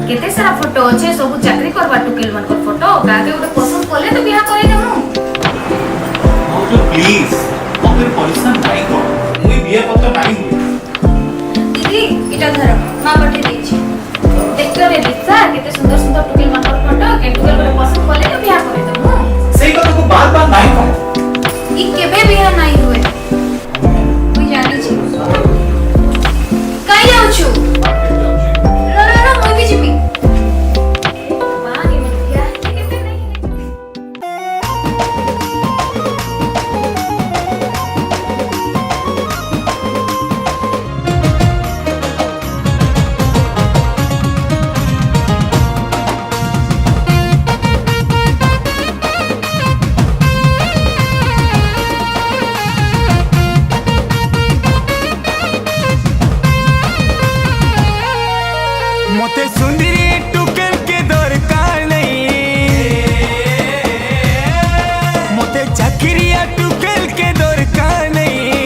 केते सारा फोटो अच्छे सब चाकरी करबा टुकेल मन कर फोटो कागे उठे पसंद करले तो बियाह करे देमु तो प्लीज अगर परिश्रम नहीं कर मुई बिया पत्र नहीं दीदी इटा धर मां पटे देछि देखतो रे दिसा केते सुंदर सुंदर टुकेल मन कर फोटो के टुकेल करे पसंद करले तो बियाह करे देमु सही कथा को बात बात नहीं कर ई केबे बियाह नहीं हुए मुई जानि छी काई जाउ छु मोते सुंदरी टुकेल के दरकार नहीं मोते चाकरिया टुकेल के दरकार नहीं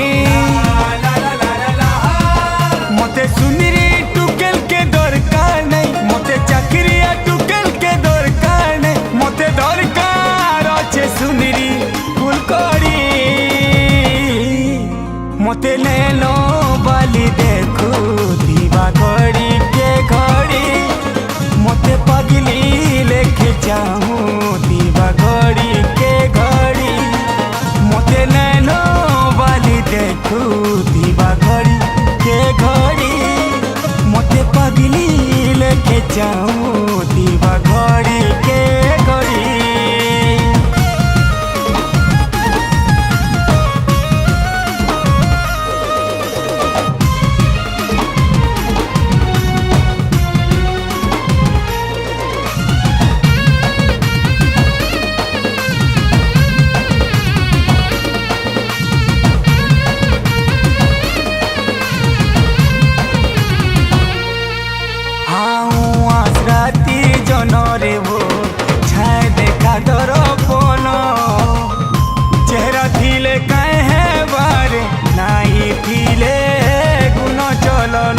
मोते सुंदरी टुकेल के दरकार नहीं मोते चाकरिया टुकेल के दरकार नहीं मोते दरकार अच्छे सुंदरी फुलकड़ी मोते नैनो बाली देखू दीवा घड़ी के घड़ी मोते पगली लेके जाऊं दीवा घड़ी के घड़ी मोते नैनो वाली देखू दीवा घड़ी के घड़ी मोते पगली लेके जाऊं दीवा घड़ी के घड़ी रे वो छाए देखा दर्पण चेहरा थिले कहे बारे नहीं थिले गुण चलन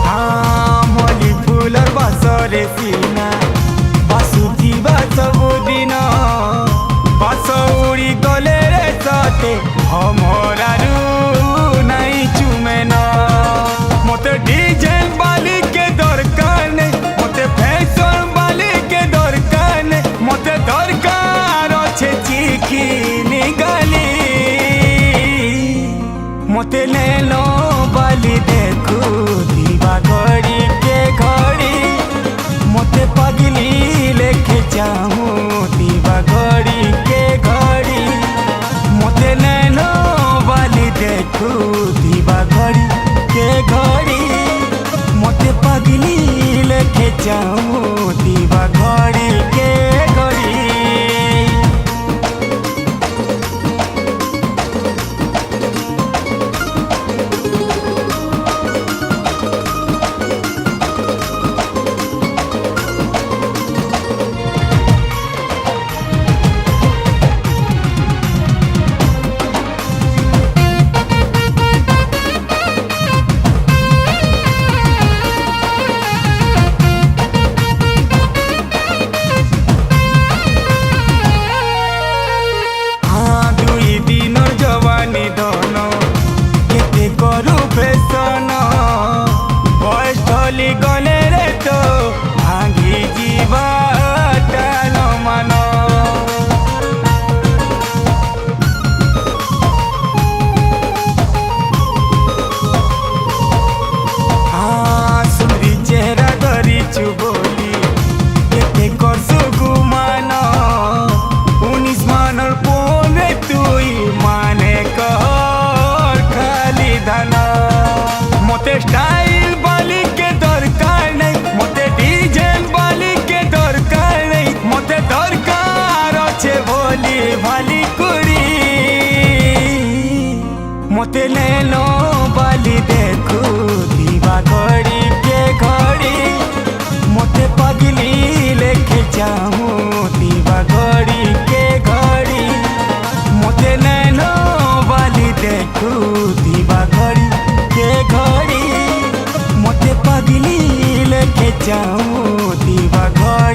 हाँ मली फूलर बासरे सीना बासुथिबा सबुदिन बास उड़ी गले रे सते हमरा नहीं चुमेन मोते डिजाइन वाली के दरकार नहीं मोते फैशन वाली के दरकार नहीं मोते दरकार अच्छे चिकिनी गली मोते नैनो वाली देखू दीवा घड़ी के घड़ी मोते पगली लेके जाऊं दीवा घड़ी के घड़ी मोते नैनो वाली देखू दीवा घड़ी के घड़ी मोते पगली लेके जाऊं दीवा घड़ी के घड़ी गले रे तो भांगी जीवा टान मान हाँ सुरी चेहरा धरी चुबोली केते करसु गुमान 19 मानर पोने तुई माने कर खाली धन मोते स्टाइल वाली के दरकार नहीं मोते डिजाइन वाली के दरकार नहीं मोते दरकार अच्छे भोली भाली कुड़ी मोते नैनो वाली देखू दीवा घड़ी के घड़ी मोते पगली लेके जाऊं दीवा घड़ी के घड़ी मोते नैनो देखुवा घड़ी के घड़ी मते पगली लेके जाऊँ दीवा घड़ी।